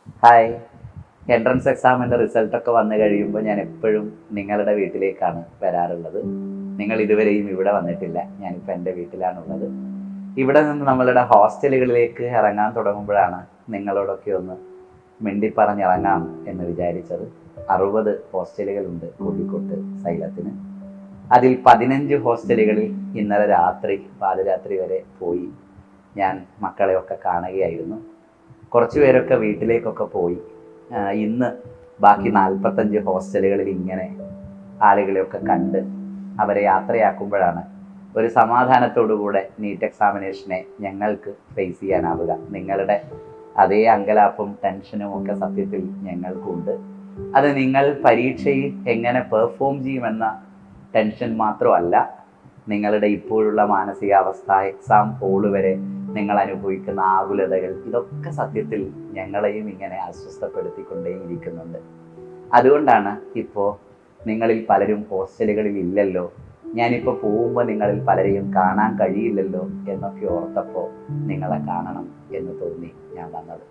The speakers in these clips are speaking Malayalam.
ഹായ്. എൻട്രൻസ് എക്സാമിൻ്റെ റിസൾട്ടൊക്കെ വന്നു കഴിയുമ്പോൾ ഞാൻ എപ്പോഴും നിങ്ങളുടെ വീട്ടിലേക്കാണ് വരാറുള്ളത്. നിങ്ങൾ ഇതുവരെയും ഇവിടെ വന്നിട്ടില്ല. ഞാനിപ്പോൾ എൻ്റെ വീട്ടിലാണുള്ളത്. ഇവിടെ നിന്ന് നമ്മളുടെ ഹോസ്റ്റലുകളിലേക്ക് ഇറങ്ങാൻ തുടങ്ങുമ്പോഴാണ് നിങ്ങളോടൊക്കെ ഒന്ന് മിണ്ടിപ്പറഞ്ഞിറങ്ങാം എന്ന് വിചാരിച്ചത്. 60 ഹോസ്റ്റലുകളുണ്ട് കോഴിക്കോട്ട് സൈലത്തിന്. അതിൽ 15 ഹോസ്റ്റലുകളിൽ ഇന്നലെ രാത്രി പാതിരാത്രി വരെ പോയി ഞാൻ മക്കളെയൊക്കെ കാണുകയായിരുന്നു. കുറച്ച് പേരൊക്കെ വീട്ടിലേക്കൊക്കെ പോയി. ഇന്ന് ബാക്കി 45 ഹോസ്റ്റലുകളിൽ ഇങ്ങനെ ആളുകളെയൊക്കെ കണ്ട് അവരെ യാത്രയാക്കുമ്പോഴാണ് ഒരു സമാധാനത്തോടുകൂടെ നീറ്റ് എക്സാമിനേഷനെ ഞങ്ങൾക്ക് ഫേസ് ചെയ്യാനാവുക. നിങ്ങളുടെ അതേ അങ്കലാപ്പും ടെൻഷനും ഒക്കെ സത്യത്തിൽ ഞങ്ങൾക്കുണ്ട്. അത് നിങ്ങൾ പരീക്ഷയിൽ എങ്ങനെ പെർഫോം ചെയ്യുമെന്ന ടെൻഷൻ മാത്രമല്ല, നിങ്ങളുടെ ഇപ്പോഴുള്ള മാനസികാവസ്ഥ, എക്സാം ഹോള് വരെ നിങ്ങൾ അനുഭവിക്കുന്ന ആകുലതകൾ, ഇതൊക്കെ സത്യത്തിൽ ഞങ്ങളെയും ഇങ്ങനെ അസ്വസ്ഥപ്പെടുത്തിക്കൊണ്ടേയിരിക്കുന്നുണ്ട്. അതുകൊണ്ടാണ് ഇപ്പോൾ നിങ്ങളിൽ പലരും ഹോസ്റ്റലുകളിൽ ഇല്ലല്ലോ, ഞാനിപ്പോൾ പോകുമ്പോൾ നിങ്ങളിൽ പലരെയും കാണാൻ കഴിയില്ലല്ലോ എന്നൊക്കെ ഓർത്തപ്പോൾ നിങ്ങളെ കാണണം എന്ന് തോന്നി ഞാൻ വന്നത്.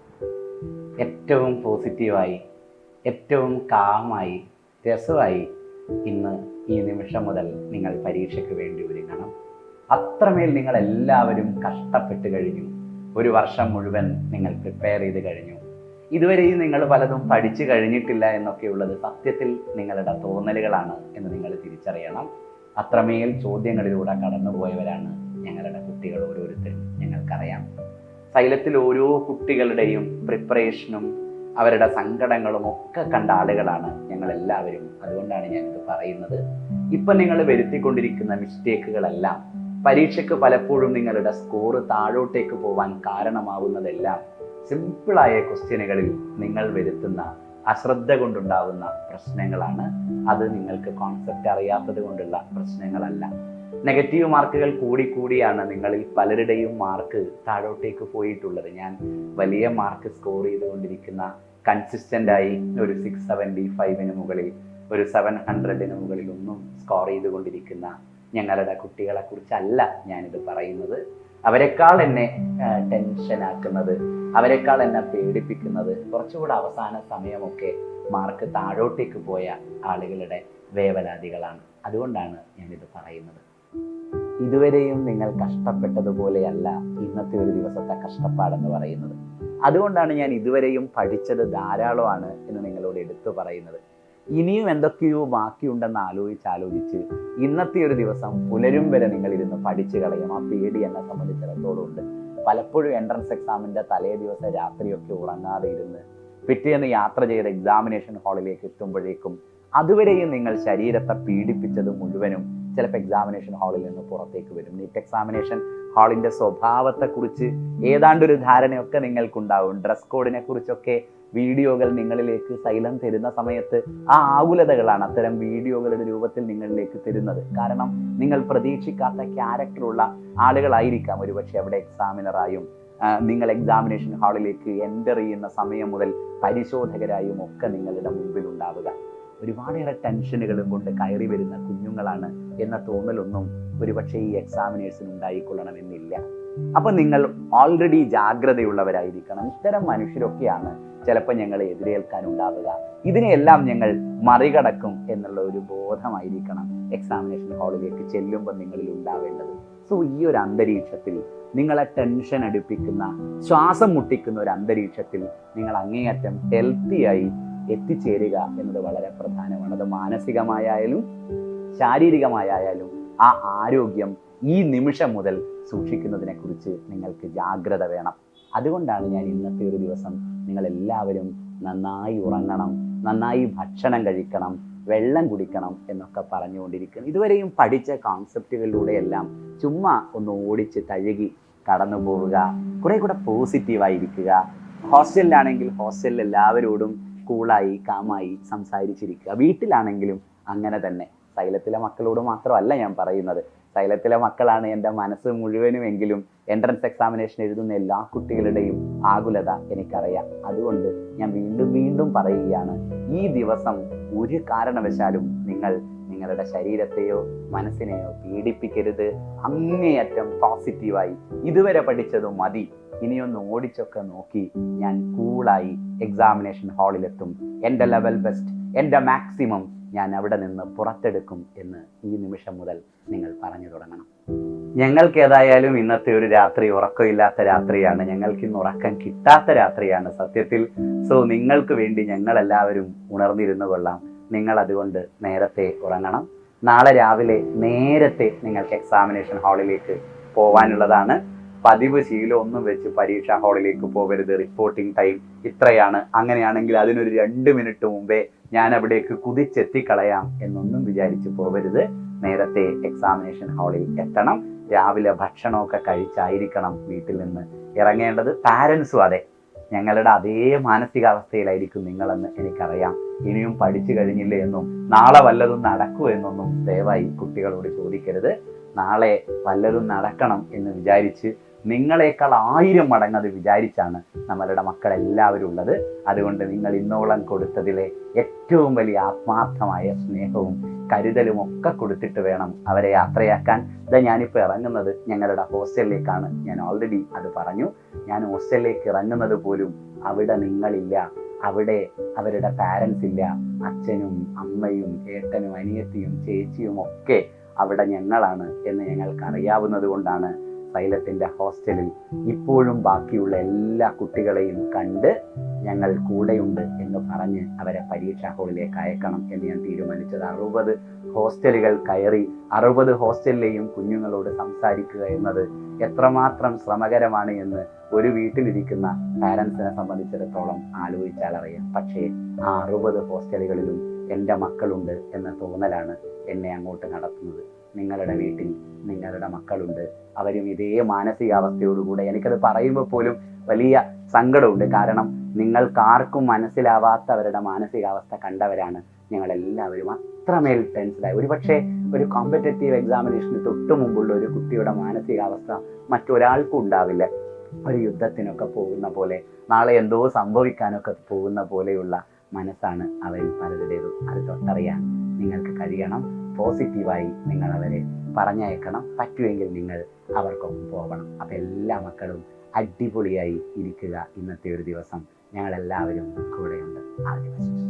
ഏറ്റവും പോസിറ്റീവായി, ഏറ്റവും കാമായി, രസമായി ഇന്ന് ഈ നിമിഷം മുതൽ നിങ്ങൾ പരീക്ഷയ്ക്ക് വേണ്ടി ഒരുങ്ങണം. അത്രമേൽ നിങ്ങളെല്ലാവരും കഷ്ടപ്പെട്ട് കഴിഞ്ഞു. ഒരു വർഷം മുഴുവൻ നിങ്ങൾ പ്രിപ്പയർ ചെയ്ത് കഴിഞ്ഞു. ഇതുവരെയും നിങ്ങൾ പലതും പഠിച്ചു കഴിഞ്ഞിട്ടില്ല എന്നൊക്കെയുള്ളത് സത്യത്തിൽ നിങ്ങളുടെ തോന്നലുകളാണ് എന്ന് നിങ്ങൾ തിരിച്ചറിയണം. അത്രമേൽ ചോദ്യങ്ങളിലൂടെ കടന്നുപോയവരാണ് ഞങ്ങളുടെ കുട്ടികൾ ഓരോരുത്തരും. ഞങ്ങൾക്കറിയാം, സൈലത്തിൽ ഓരോ കുട്ടികളുടെയും പ്രിപ്പറേഷനും അവരുടെ സങ്കടങ്ങളും ഒക്കെ കണ്ട ആളുകളാണ് ഞങ്ങളെല്ലാവരും. അതുകൊണ്ടാണ് ഞാനിത് പറയുന്നത്. ഇപ്പം നിങ്ങൾ വരുത്തിക്കൊണ്ടിരിക്കുന്ന മിസ്റ്റേക്കുകളെല്ലാം പരീക്ഷയ്ക്ക് പലപ്പോഴും നിങ്ങളുടെ സ്കോർ താഴോട്ടേക്ക് പോവാൻ കാരണമാവുന്നതെല്ലാം സിമ്പിളായ ക്വസ്റ്റ്യനുകളിൽ നിങ്ങൾ വരുത്തുന്ന അശ്രദ്ധ കൊണ്ടുണ്ടാവുന്ന പ്രശ്നങ്ങളാണ്. അത് നിങ്ങൾക്ക് കോൺസെപ്റ്റ് അറിയാത്തത് കൊണ്ടുള്ള പ്രശ്നങ്ങളല്ല. നെഗറ്റീവ് മാർക്കുകൾ കൂടിയാണ് നിങ്ങളിൽ പലരുടെയും മാർക്ക് താഴോട്ടേക്ക് പോയിട്ടുള്ളത്. ഞാൻ വലിയ മാർക്ക് സ്കോർ ചെയ്തുകൊണ്ടിരിക്കുന്ന, കൺസിസ്റ്റൻ്റായി ഒരു 675 മുകളിൽ, ഒരു 700 മുകളിൽ ഒന്നും സ്കോർ ചെയ്തുകൊണ്ടിരിക്കുന്ന ഞങ്ങളുടെ കുട്ടികളെ കുറിച്ചല്ല ഞാനിത് പറയുന്നത്. അവരെക്കാൾ എന്നെ ടെൻഷനാക്കുന്നത്, അവരെക്കാൾ എന്നെ പേടിപ്പിക്കുന്നത് കുറച്ചുകൂടെ അവസാന സമയമൊക്കെ മാർക്ക് താഴോട്ടേക്ക് പോയ ആളുകളുടെ വേവലാതികളാണ്. അതുകൊണ്ടാണ് ഞാനിത് പറയുന്നത്. ഇതുവരെയും നിങ്ങൾ കഷ്ടപ്പെട്ടതുപോലെയല്ല ഇന്നത്തെ ഒരു ദിവസത്തെ കഷ്ടപ്പാടെന്ന് പറയുന്നത്. അതുകൊണ്ടാണ് ഞാൻ ഇതുവരെയും പഠിച്ചത് ധാരാളമാണ് എന്ന് നിങ്ങളോട് എടുത്തു പറയുന്നത്. ഇനിയും എന്തൊക്കെയോ ബാക്കിയുണ്ടെന്ന് ആലോചിച്ച് ഇന്നത്തെ ഒരു ദിവസം പുലരും വരെ നിങ്ങളിരുന്ന് പഠിച്ചു കളയും. ആ പേടി എന്നെ സംബന്ധിച്ചിടത്തോളം ഉണ്ട്. പലപ്പോഴും എൻട്രൻസ് എക്സാമിൻ്റെ തലേ ദിവസം രാത്രിയൊക്കെ ഉറങ്ങാതെ ഇരുന്ന് പിറ്റേന്ന് യാത്ര ചെയ്ത് എക്സാമിനേഷൻ ഹാളിലേക്ക് എത്തുമ്പോഴേക്കും അതുവരെയും നിങ്ങൾ ശരീരത്തെ പീഡിപ്പിച്ചത് മുഴുവനും ചിലപ്പോൾ എക്സാമിനേഷൻ ഹാളിൽ നിന്ന് പുറത്തേക്ക് വരും. നീറ്റ് എക്സാമിനേഷൻ ഹാളിൻ്റെ സ്വഭാവത്തെക്കുറിച്ച് ഏതാണ്ടൊരു ധാരണയൊക്കെ നിങ്ങൾക്കുണ്ടാവും. ഡ്രസ് കോഡിനെ കുറിച്ചൊക്കെ വീഡിയോകൾ നിങ്ങളിലേക്ക് സൈലം തരുന്ന സമയത്ത് ആ ആകുലതകളാണ് അത്തരം വീഡിയോകളുടെ രൂപത്തിൽ നിങ്ങളിലേക്ക് തരുന്നത്. കാരണം നിങ്ങൾ പ്രതീക്ഷിക്കാത്ത ക്യാരക്ടറുള്ള ആളുകളായിരിക്കാം ഒരുപക്ഷെ അവിടെ എക്സാമിനറായും നിങ്ങൾ എക്സാമിനേഷൻ ഹാളിലേക്ക് എൻ്റർ ചെയ്യുന്ന സമയം മുതൽ പരിശോധകരായും ഒക്കെ നിങ്ങളുടെ മുമ്പിൽ ഉണ്ടാവുക. ഒരുപാടേറെ ടെൻഷനുകളും കൊണ്ട് കയറി വരുന്ന കുഞ്ഞുങ്ങളാണ് എന്ന തോന്നലൊന്നും ഒരുപക്ഷെ ഈ എക്സാമിനേഴ്സിന് ഉണ്ടായിക്കൊള്ളണമെന്നില്ല. അപ്പം നിങ്ങൾ ഓൾറെഡി ജാഗ്രതയുള്ളവരായിരിക്കണം. ഇത്തരം മനുഷ്യരൊക്കെയാണ് ചിലപ്പോൾ ഞങ്ങളെ എതിരേൽക്കാനുണ്ടാവുക. ഇതിനെയെല്ലാം ഞങ്ങൾ മറികടക്കും എന്നുള്ള ഒരു ബോധമായിരിക്കണം എക്സാമിനേഷൻ ഹാളിലേക്ക് ചെല്ലുമ്പോൾ നിങ്ങളിൽ ഉണ്ടാവേണ്ടത്. സോ ഈ ഒരു അന്തരീക്ഷത്തിൽ, നിങ്ങളെ ടെൻഷൻ അടുപ്പിക്കുന്ന, ശ്വാസം മുട്ടിക്കുന്ന ഒരു അന്തരീക്ഷത്തിൽ നിങ്ങൾ അങ്ങേയറ്റം ഹെൽത്തിയായി എത്തിച്ചേരുക എന്നത് വളരെ പ്രധാനമാണ്. അത് മാനസികമായാലും ശാരീരികമായാലും ആ ആരോഗ്യം ഈ നിമിഷം മുതൽ സൂക്ഷിക്കുന്നതിനെ കുറിച്ച് നിങ്ങൾക്ക് ജാഗ്രത വേണം. അതുകൊണ്ടാണ് ഞാൻ ഇന്നത്തെ ഒരു ദിവസം നിങ്ങളെല്ലാവരും നന്നായി ഉറങ്ങണം, നന്നായി ഭക്ഷണം കഴിക്കണം, വെള്ളം കുടിക്കണം എന്നൊക്കെ പറഞ്ഞുകൊണ്ടിരിക്കുന്നത്. ഇതുവരെയും പഠിച്ച കോൺസെപ്റ്റുകളിലൂടെയെല്ലാം ചുമ്മാ ഒന്ന് ഓടിച്ച് തഴുകി കടന്നു പോവുക, കുറെ കൂടെ പോസിറ്റീവായിരിക്കുക. ഹോസ്റ്റലിലാണെങ്കിൽ ഹോസ്റ്റലിൽ എല്ലാവരോടും കൂളായി കാമായി സംസാരിച്ചിരിക്കുക. വീട്ടിലാണെങ്കിലും അങ്ങനെ തന്നെ. സൈലത്തിലെ മക്കളോട് മാത്രമല്ല ഞാൻ പറയുന്നത്. സൈലത്തിലെ മക്കളാണ് എൻ്റെ മനസ്സ് മുഴുവനുമെങ്കിലും എൻട്രൻസ് എക്സാമിനേഷൻ എഴുതുന്ന എല്ലാ കുട്ടികളുടെയും ആകുലത എനിക്കറിയാം. അതുകൊണ്ട് ഞാൻ വീണ്ടും പറയുകയാണ്, ഈ ദിവസം ഒരു കാരണവശാലും നിങ്ങൾ നിങ്ങളുടെ ശരീരത്തെയോ മനസ്സിനെയോ പീഡിപ്പിക്കരുത്. അങ്ങേയറ്റം പോസിറ്റീവായി ഇതുവരെ പഠിച്ചത് മതി, ഇനിയൊന്ന് ഓടിച്ചൊക്കെ നോക്കി ഞാൻ കൂളായി എക്സാമിനേഷൻ ഹാളിലെത്തും. എൻ്റെ ലെവൽ ബെസ്റ്റ്, എൻ്റെ മാക്സിമം ഞാൻ അവിടെ നിന്ന് പുറത്തെടുക്കും എന്ന് ഈ നിമിഷം മുതൽ നിങ്ങൾ പറഞ്ഞു തുടങ്ങണം. ഞങ്ങൾക്ക് ഏതായാലും ഇന്നത്തെ ഒരു രാത്രി ഉറക്കമില്ലാത്ത രാത്രിയാണ്. ഞങ്ങൾക്ക് ഇന്ന് ഉറക്കം കിട്ടാത്ത രാത്രിയാണ് സത്യത്തിൽ. സോ നിങ്ങൾക്ക് വേണ്ടി ഞങ്ങളെല്ലാവരും ഉണർന്നിരുന്നു കൊള്ളാം. നിങ്ങൾ അതുകൊണ്ട് നേരത്തെ ഉറങ്ങണം. നാളെ രാവിലെ നേരത്തെ നിങ്ങൾക്ക് എക്സാമിനേഷൻ ഹാളിലേക്ക് പോകാനുള്ളതാണ്. പതിവ് ശീലമൊന്നും വെച്ച് പരീക്ഷാ ഹാളിലേക്ക് പോകരുത്. റിപ്പോർട്ടിംഗ് ടൈം ഇത്രയാണ്, അങ്ങനെയാണെങ്കിൽ അതിനൊരു 2 മിനിറ്റ് മുമ്പേ ഞാൻ അവിടേക്ക് കുതിച്ചെത്തിക്കളയാം എന്നൊന്നും വിചാരിച്ച് പോകരുത്. നേരത്തെ എക്സാമിനേഷൻ ഹാളിൽ എത്തണം. രാവിലെ ഭക്ഷണമൊക്കെ കഴിച്ചായിരിക്കണം വീട്ടിൽ നിന്ന് ഇറങ്ങേണ്ടത്. പാരൻസും അതെ, ഞങ്ങളുടെ അതേ മാനസികാവസ്ഥയിലായിരിക്കും നിങ്ങളെന്ന് എനിക്കറിയാം. ഇനിയും പഠിച്ചു കഴിഞ്ഞില്ലേ എന്നും നാളെ വല്ലതും നടക്കൂ എന്നൊന്നും ദയവായി കുട്ടികളോട് ചോദിക്കരുത്. നാളെ വല്ലതും നടക്കണം എന്ന് വിചാരിച്ച് നിങ്ങളെക്കാൾ 1000 മടങ്ങ് അത് വിചാരിച്ചാണ് നമ്മളുടെ മക്കളെല്ലാവരും ഉള്ളത്. അതുകൊണ്ട് നിങ്ങൾ ഇന്നോളം കൊടുത്തതിലെ ഏറ്റവും വലിയ ആത്മാർത്ഥമായ സ്നേഹവും കരുതലും ഒക്കെ കൊടുത്തിട്ട് വേണം അവരെ യാത്രയാക്കാൻ. ഞാനിപ്പോൾ ഇറങ്ങുന്നത് ഞങ്ങളുടെ ഹോസ്റ്റലിലേക്കാണ്. ഞാൻ ഓൾറെഡി അത് പറഞ്ഞു. ഞാൻ ഹോസ്റ്റലിലേക്ക് ഇറങ്ങുന്നത് പോലും അവിടെ നിങ്ങളില്ല, അവിടെ അവരുടെ പാരൻസ് ഇല്ല. അച്ഛനും അമ്മയും ഏട്ടനും അനിയത്തിയും ചേച്ചിയും ഒക്കെ അവിടെ ഞങ്ങളാണ് എന്ന് ഞങ്ങൾക്ക് അറിയാവുന്നത് കൊണ്ടാണ് സൈലത്തിൻ്റെ ഹോസ്റ്റലിൽ ഇപ്പോഴും ബാക്കിയുള്ള എല്ലാ കുട്ടികളെയും കണ്ട് ഞങ്ങൾ കൂടെയുണ്ട് എന്ന് പറഞ്ഞ് അവരെ പരീക്ഷാ ഹാളിലേക്ക് അയക്കണം എന്ന് ഞാൻ തീരുമാനിച്ചത്. 60 ഹോസ്റ്റലുകൾ കയറി 60 ഹോസ്റ്റലിലെയും കുഞ്ഞുങ്ങളോട് സംസാരിക്കുക എന്നത് എത്രമാത്രം ശ്രമകരമാണ് എന്ന് ഒരു വീട്ടിലിരിക്കുന്ന പാരൻസിനെ സംബന്ധിച്ചിടത്തോളം ആലോചിച്ചാൽ അറിയാം. പക്ഷേ ആ 60 ഹോസ്റ്റലുകളിലും എൻ്റെ മക്കളുണ്ട് എന്ന തോന്നലാണ് എന്നെ അങ്ങോട്ട് നടത്തുന്നത്. നിങ്ങളുടെ വീട്ടിൽ നിങ്ങളുടെ മക്കളുണ്ട്, അവരും ഇതേ മാനസികാവസ്ഥയോടുകൂടെ. എനിക്കത് പറയുമ്പോൾ പോലും വലിയ സങ്കടമുണ്ട്. കാരണം നിങ്ങൾക്കാർക്കും മനസ്സിലാവാത്തവരുടെ മാനസികാവസ്ഥ കണ്ടവരാണ് ഞങ്ങളെല്ലാവരും. അത്രമേൽ ടെൻസ്ഡായി. ഒരുപക്ഷെ ഒരു കോമ്പറ്റേറ്റീവ് എക്സാമിനേഷന് തൊട്ട് മുമ്പുള്ള ഒരു കുട്ടിയുടെ മാനസികാവസ്ഥ മറ്റൊരാൾക്കും ഉണ്ടാവില്ല. ഒരു യുദ്ധത്തിനൊക്കെ പോകുന്ന പോലെ, നാളെ എന്തോ സംഭവിക്കാനൊക്കെ പോകുന്ന പോലെയുള്ള മനസ്സാണ് അവരിൽ പലരുടേതും. അത് തൊട്ടറിയാൻ നിങ്ങൾക്ക് കഴിയണം. പോസിറ്റീവായി നിങ്ങൾ അവരെ പറഞ്ഞയക്കണം. പറ്റുമെങ്കിൽ നിങ്ങൾ അവർക്കൊപ്പം പോകണം. അപ്പം എല്ലാ മക്കളും അടിപൊളിയായി ഇരിക്കുക. ഇന്നത്തെ ഒരു ദിവസം ഞങ്ങളെല്ലാവരും കൂടെയുണ്ട്. All the best.